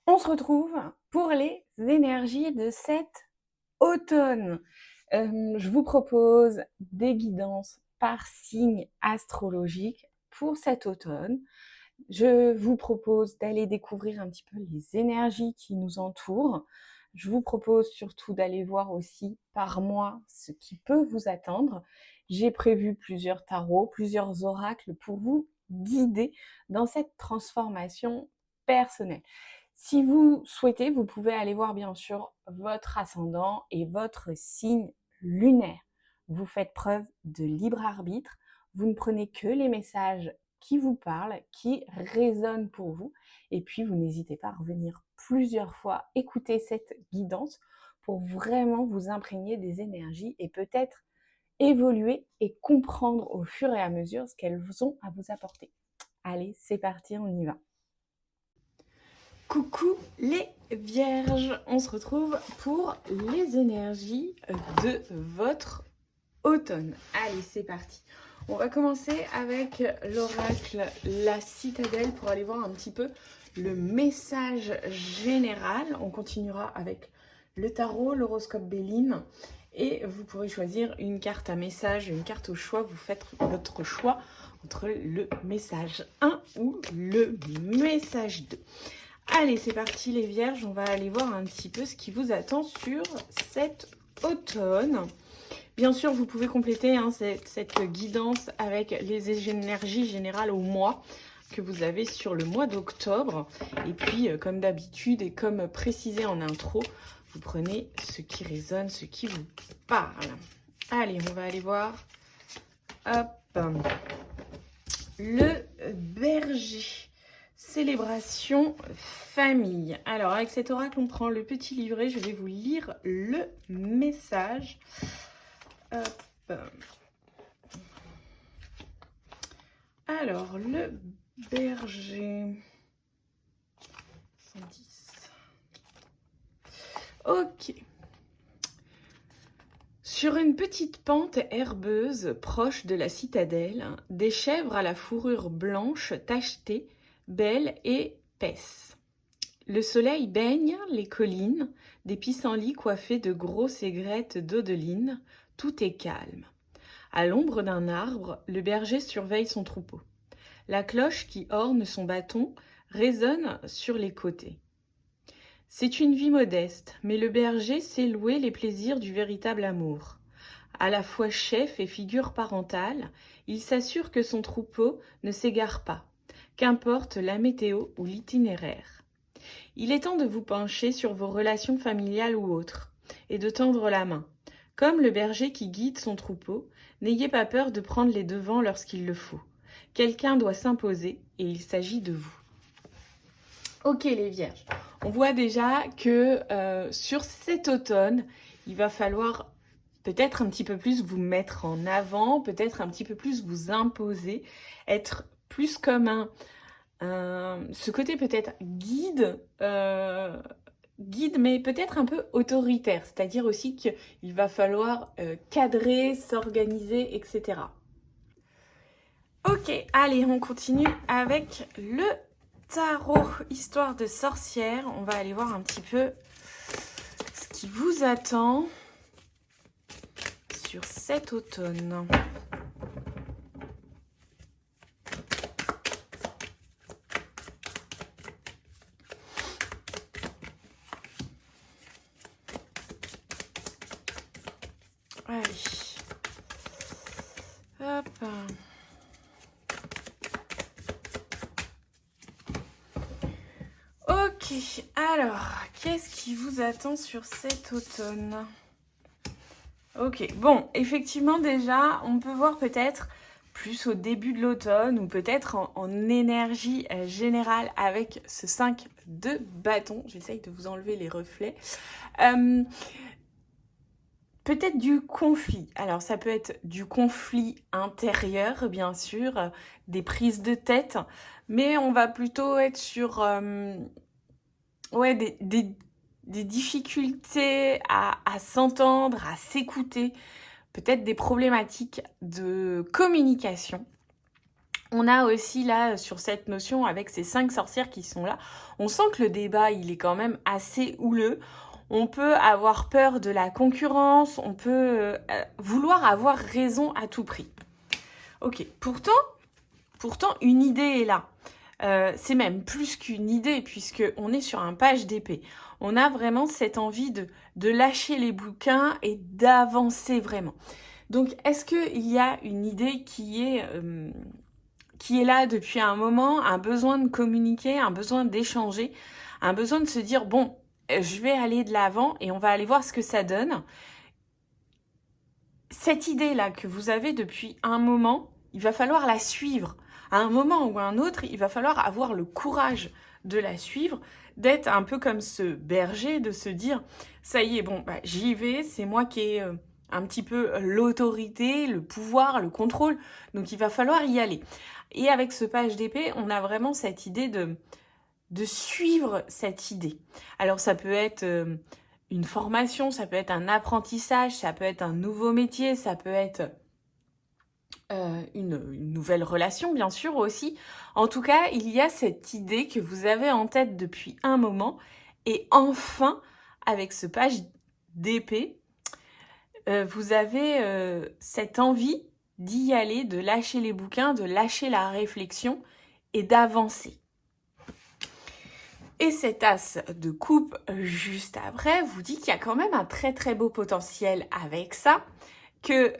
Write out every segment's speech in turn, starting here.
On se retrouve pour les énergies de cet automne. Je vous propose des guidances par signe astrologique pour cet automne. Je vous propose d'aller découvrir un petit peu les énergies qui nous entourent. Je vous propose surtout d'aller voir aussi par mois ce qui peut vous attendre. J'ai prévu plusieurs tarots, plusieurs oracles pour vous guider dans cette transformation personnelle. Si vous souhaitez, vous pouvez aller voir bien sûr votre ascendant et votre signe lunaire. Vous faites preuve de libre arbitre. Vous ne prenez que les messages qui vous parlent, qui résonnent pour vous. Et puis, vous n'hésitez pas à revenir plusieurs fois écouter cette guidance pour vraiment vous imprégner des énergies et peut-être évoluer et comprendre au fur et à mesure ce qu'elles ont à vous apporter. Allez, c'est parti, on y va. Coucou les vierges, on se retrouve pour les énergies de votre automne. Allez, c'est parti. On va commencer avec l'oracle La Citadelle pour aller voir un petit peu le message général. On continuera avec le tarot, l'horoscope Béline et vous pourrez choisir une carte à message, une carte au choix. Vous faites votre choix entre le message 1 ou le message 2. Allez, c'est parti les vierges, on va aller voir un petit peu ce qui vous attend sur cet automne. Bien sûr, vous pouvez compléter cette guidance avec les énergies générales au mois que vous avez sur le mois d'octobre. Et puis, comme d'habitude et comme précisé en intro, vous prenez ce qui résonne, ce qui vous parle. Allez, on va aller voir. Hop. Le berger. Célébration famille. Alors, avec cet oracle, on prend le petit livret. Je vais vous lire le message. Hop. Alors, le berger. 110. Ok. Sur une petite pente herbeuse proche de la citadelle, des chèvres à la fourrure blanche tachetée, belles et paissent. Le soleil baigne les collines, des pissenlits coiffés de grosses aigrettes d'odeline, tout est calme. À l'ombre d'un arbre, le berger surveille son troupeau. La cloche qui orne son bâton résonne sur les côtés. C'est une vie modeste, mais le berger sait louer les plaisirs du véritable amour. À la fois chef et figure parentale, il s'assure que son troupeau ne s'égare pas, qu'importe la météo ou l'itinéraire. Il est temps de vous pencher sur vos relations familiales ou autres, et de tendre la main. Comme le berger qui guide son troupeau, n'ayez pas peur de prendre les devants lorsqu'il le faut. Quelqu'un doit s'imposer, et il s'agit de vous. Ok les vierges, on voit déjà que sur cet automne, il va falloir peut-être un petit peu plus vous mettre en avant, peut-être un petit peu plus vous imposer, être plus comme ce côté peut-être guide, guide mais peut-être un peu autoritaire, c'est-à-dire aussi qu'il va falloir cadrer, s'organiser, etc. Ok, allez, on continue avec le tarot, histoire de sorcière. On va aller voir un petit peu ce qui vous attend sur cet automne. Allez. Hop. Ok, alors, qu'est-ce qui vous attend sur cet automne? Ok, bon, effectivement déjà, on peut voir peut-être plus au début de l'automne ou peut-être en énergie générale avec ce 5 de bâton. J'essaye de vous enlever les reflets. Peut-être du conflit. Alors ça peut être du conflit intérieur, bien sûr, des prises de tête, mais on va plutôt être sur ouais, des difficultés à s'entendre, à s'écouter, peut-être des problématiques de communication. On a aussi là, sur cette notion, avec ces 5 sorcières qui sont là, on sent que le débat, il est quand même assez houleux. On peut avoir peur de la concurrence, on peut vouloir avoir raison à tout prix. Ok, pourtant, une idée est là. C'est même plus qu'une idée, puisqu'on est sur un page d'épée. On a vraiment cette envie de lâcher les bouquins et d'avancer vraiment. Donc, est-ce qu'il y a une idée qui est là depuis un moment, un besoin de communiquer, un besoin d'échanger, un besoin de se dire, bon, je vais aller de l'avant et on va aller voir ce que ça donne. Cette idée-là que vous avez depuis un moment, il va falloir la suivre. À un moment ou à un autre, il va falloir avoir le courage de la suivre, d'être un peu comme ce berger, de se dire, ça y est, bon, bah, j'y vais, c'est moi qui ai un petit peu l'autorité, le pouvoir, le contrôle, donc il va falloir y aller. Et avec ce page d'épée, on a vraiment cette idée de suivre cette idée. Alors ça peut être une formation, ça peut être un apprentissage, ça peut être un nouveau métier, ça peut être une nouvelle relation, bien sûr, aussi. En tout cas, il y a cette idée que vous avez en tête depuis un moment. Et enfin, avec ce page d'épée, vous avez cette envie d'y aller, de lâcher les bouquins, de lâcher la réflexion et d'avancer. Et cet as de coupe juste après vous dit qu'il y a quand même un très très beau potentiel avec ça, que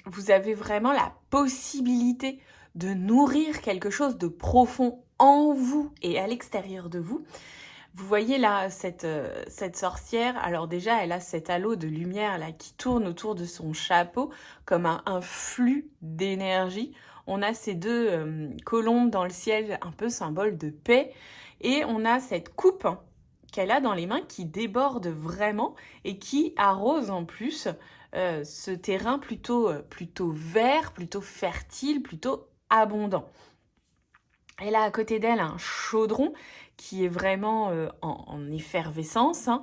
vous avez vraiment la possibilité de nourrir quelque chose de profond en vous et à l'extérieur de vous. Vous voyez là cette sorcière, alors déjà elle a cet halo de lumière là qui tourne autour de son chapeau comme un flux d'énergie. On a ces deux colombes dans le ciel, un peu symbole de paix, et on a cette coupe qu'elle a dans les mains qui déborde vraiment et qui arrose en plus ce terrain plutôt vert, plutôt fertile, plutôt abondant. Elle a à côté d'elle un chaudron qui est vraiment en effervescence, hein,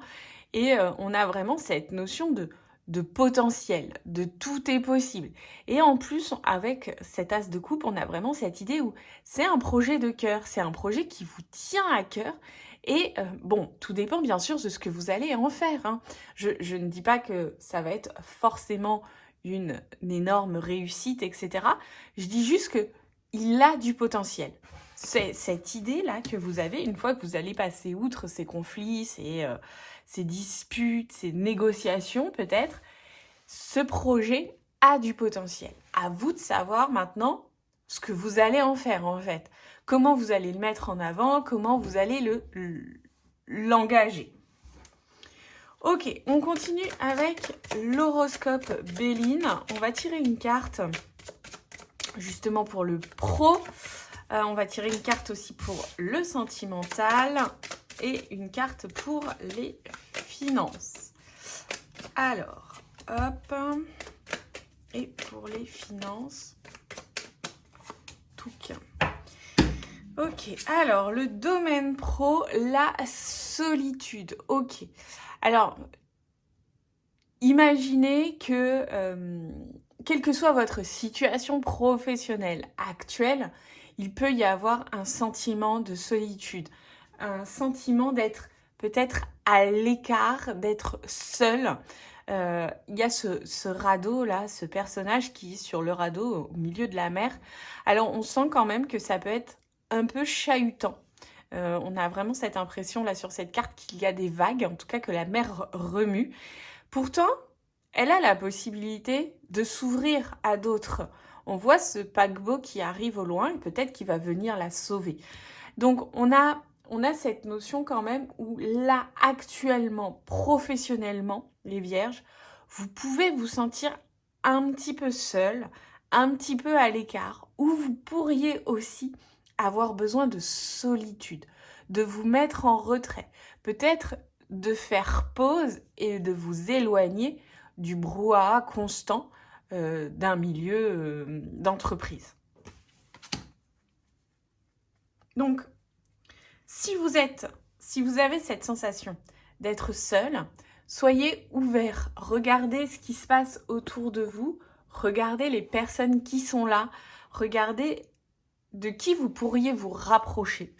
et on a vraiment cette notion de potentiel, de tout est possible. Et en plus, avec cet as de coupe, on a vraiment cette idée où c'est un projet de cœur, c'est un projet qui vous tient à cœur. Et bon, tout dépend bien sûr de ce que vous allez en faire, hein. Je ne dis pas que ça va être forcément une énorme réussite, etc. Je dis juste qu'il a du potentiel. C'est cette idée-là que vous avez, une fois que vous allez passer outre ces conflits, ces disputes, ces négociations peut-être, ce projet a du potentiel. À vous de savoir maintenant ce que vous allez en faire en fait. Comment vous allez le mettre en avant, comment vous allez l'engager. Ok, on continue avec l'horoscope Béline. On va tirer une carte justement pour le pro. On va tirer une carte aussi pour le sentimental et une carte pour les finances. Alors, hop. Et pour les finances, touc. Ok, alors le domaine pro, la solitude. Ok, alors imaginez que, quelle que soit votre situation professionnelle actuelle, il peut y avoir un sentiment de solitude, un sentiment d'être peut-être à l'écart, d'être seul. Il y a ce radeau là, ce personnage qui est sur le radeau au milieu de la mer. Alors on sent quand même que ça peut être un peu chahutant. On a vraiment cette impression là sur cette carte qu'il y a des vagues, en tout cas que la mer remue. Pourtant, elle a la possibilité de s'ouvrir à d'autres. On voit ce paquebot qui arrive au loin et peut-être qu'il va venir la sauver. Donc on a cette notion quand même où là, actuellement, professionnellement, les vierges, vous pouvez vous sentir un petit peu seul, un petit peu à l'écart, ou vous pourriez aussi avoir besoin de solitude, de vous mettre en retrait, peut-être de faire pause et de vous éloigner du brouhaha constant d'un milieu d'entreprise. Donc, si vous avez cette sensation d'être seul, soyez ouvert, regardez ce qui se passe autour de vous, regardez les personnes qui sont là, regardez de qui vous pourriez vous rapprocher.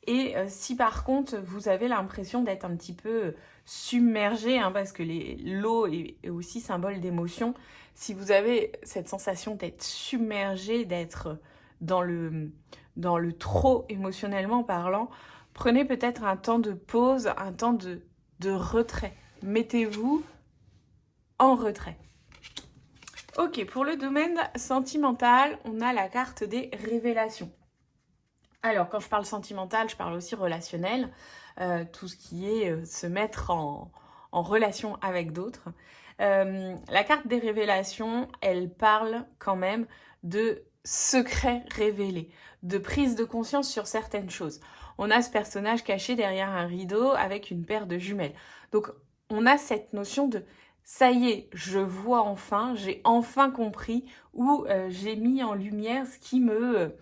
Et si par contre vous avez l'impression d'être un petit peu submergé, hein, parce que l'eau est aussi symbole d'émotion, si vous avez cette sensation d'être submergé, d'être dans le trop émotionnellement parlant, prenez peut-être un temps de pause, un temps de retrait. Mettez-vous en retrait. Ok, pour le domaine sentimental, on a la carte des révélations. Alors, quand je parle sentimental, je parle aussi relationnel, tout ce qui est se mettre en relation avec d'autres. La carte des révélations, elle parle quand même de secrets révélés, de prise de conscience sur certaines choses. On a ce personnage caché derrière un rideau avec une paire de jumelles. Donc, on a cette notion de ça y est, je vois enfin, j'ai enfin compris ou j'ai mis en lumière ce qui me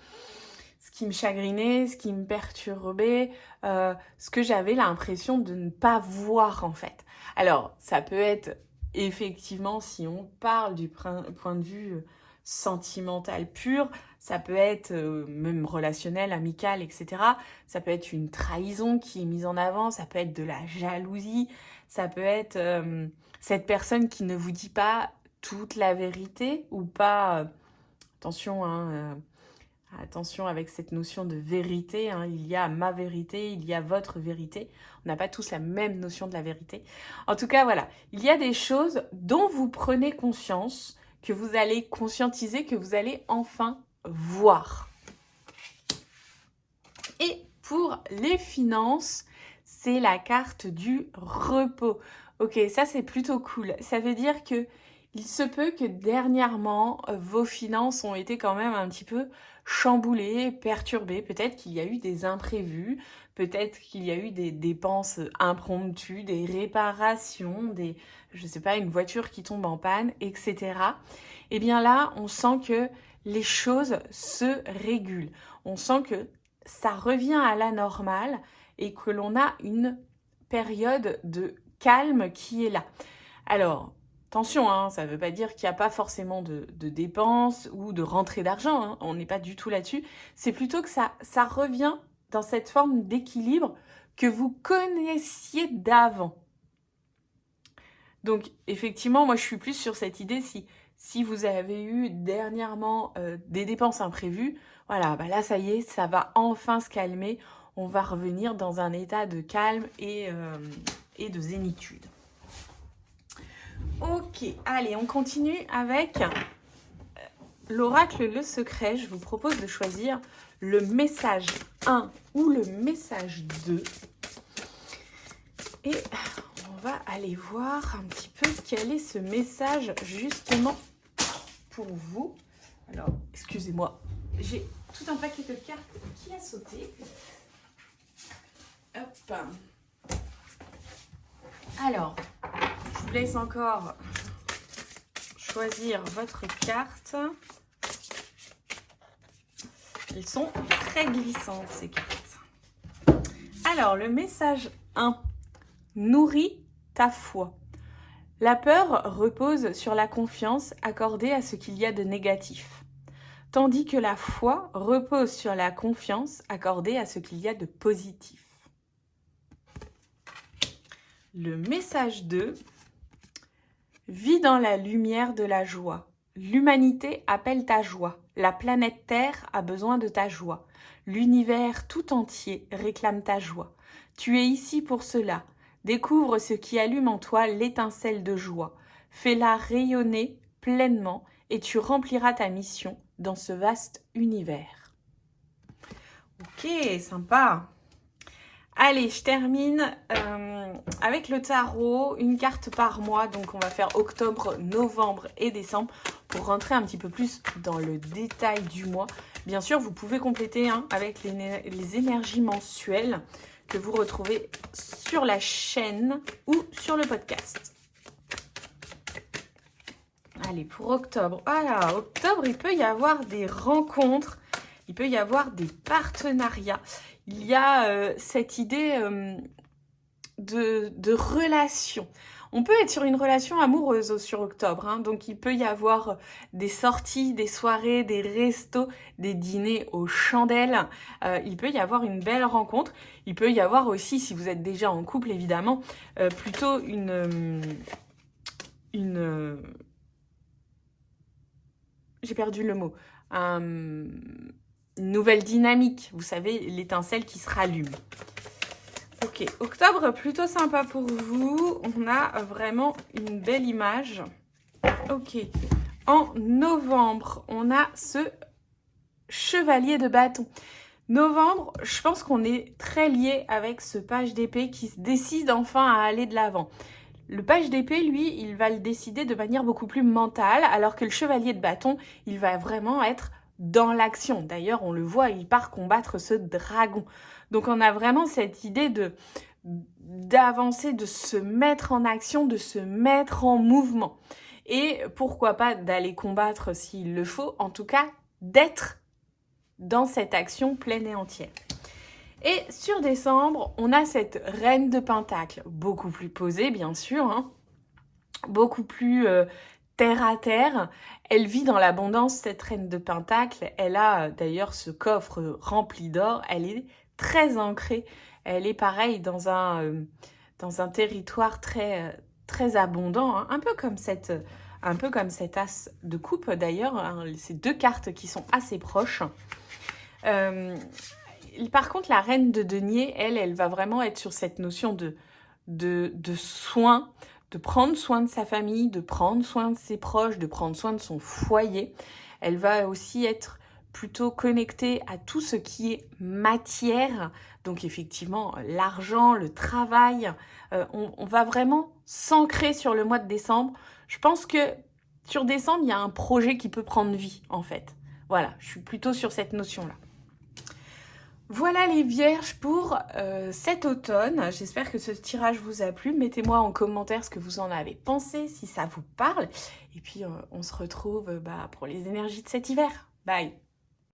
chagrinait, ce qui me perturbait, ce que j'avais l'impression de ne pas voir en fait. Alors, ça peut être effectivement, si on parle du point de vue sentimental pur, ça peut être même relationnel, amical, etc. Ça peut être une trahison qui est mise en avant, ça peut être de la jalousie, ça peut être cette personne qui ne vous dit pas toute la vérité ou pas. Attention, hein, attention avec cette notion de vérité, hein. Il y a ma vérité, il y a votre vérité. On n'a pas tous la même notion de la vérité. En tout cas, voilà, il y a des choses dont vous prenez conscience, que vous allez conscientiser, que vous allez enfin voir. Et pour les finances, c'est la carte du repos. Ok, ça c'est plutôt cool. Ça veut dire que il se peut que dernièrement, vos finances ont été quand même un petit peu chamboulées, perturbées. Peut-être qu'il y a eu des imprévus, peut-être qu'il y a eu des dépenses impromptues, des réparations, je sais pas, une voiture qui tombe en panne, etc. Et bien là, on sent que les choses se régulent. On sent que ça revient à la normale et que l'on a une période de calme qui est là. Alors, attention, hein, ça ne veut pas dire qu'il n'y a pas forcément de dépenses ou de rentrée d'argent, hein, on n'est pas du tout là-dessus. C'est plutôt que ça revient dans cette forme d'équilibre que vous connaissiez d'avant. Donc, effectivement, moi, je suis plus sur cette idée, si vous avez eu dernièrement des dépenses imprévues, voilà, bah là, ça y est, ça va enfin se calmer. On va revenir dans un état de calme et de zénitude. Ok, allez, on continue avec l'oracle Le Secret. Je vous propose de choisir le message 1 ou le message 2. Et on va aller voir un petit peu quel est ce message justement pour vous. Alors, excusez-moi, j'ai tout un paquet de cartes qui a sauté. Hop. Alors, je vous laisse encore choisir votre carte. Elles sont très glissantes, ces cartes. Alors, le message 1. Nourris ta foi. La peur repose sur la confiance accordée à ce qu'il y a de négatif, tandis que la foi repose sur la confiance accordée à ce qu'il y a de positif. Le message 2. Vis dans la lumière de la joie. L'humanité appelle ta joie. La planète Terre a besoin de ta joie. L'univers tout entier réclame ta joie. Tu es ici pour cela. Découvre ce qui allume en toi l'étincelle de joie. Fais-la rayonner pleinement et tu rempliras ta mission dans ce vaste univers. Ok, sympa. Allez, je termine avec le tarot, une carte par mois. Donc, on va faire octobre, novembre et décembre pour rentrer un petit peu plus dans le détail du mois. Bien sûr, vous pouvez compléter avec les énergies mensuelles que vous retrouvez sur la chaîne ou sur le podcast. Allez, pour octobre. Voilà, octobre, il peut y avoir des rencontres, il peut y avoir des partenariats. Il y a cette idée de relation. On peut être sur une relation amoureuse sur octobre, hein, donc il peut y avoir des sorties, des soirées, des restos, des dîners aux chandelles. Il peut y avoir une belle rencontre. Il peut y avoir aussi, si vous êtes déjà en couple évidemment, plutôt j'ai perdu le mot. Une nouvelle dynamique, vous savez, l'étincelle qui se rallume. Ok, octobre, plutôt sympa pour vous. On a vraiment une belle image. Ok, en novembre, on a ce chevalier de bâton. Novembre, je pense qu'on est très lié avec ce page d'épée qui se décide enfin à aller de l'avant. Le page d'épée, lui, il va le décider de manière beaucoup plus mentale, alors que le chevalier de bâton, il va vraiment être dans l'action. D'ailleurs, on le voit, il part combattre ce dragon. Donc on a vraiment cette idée d'avancer, de se mettre en action, de se mettre en mouvement. Et pourquoi pas d'aller combattre s'il le faut, en tout cas d'être dans cette action pleine et entière. Et sur décembre, on a cette reine de Pentacle, beaucoup plus posée bien sûr, hein, beaucoup plus terre à terre. Elle vit dans l'abondance, cette reine de Pentacle. Elle a d'ailleurs ce coffre rempli d'or. Elle est très ancrée. Elle est pareil dans un territoire très, très abondant, hein, un peu comme cet as de coupe d'ailleurs, hein, ces deux cartes qui sont assez proches. Par contre, la reine de denier, elle va vraiment être sur cette notion de soin, de prendre soin de sa famille, de prendre soin de ses proches, de prendre soin de son foyer. Elle va aussi être plutôt connectée à tout ce qui est matière, donc effectivement l'argent, le travail. On va vraiment s'ancrer sur le mois de décembre. Je pense que sur décembre, il y a un projet qui peut prendre vie en fait. Voilà, je suis plutôt sur cette notion-là. Voilà les vierges pour cet automne. J'espère que ce tirage vous a plu. Mettez-moi en commentaire ce que vous en avez pensé, si ça vous parle. Et puis on se retrouve pour les énergies de cet hiver. Bye!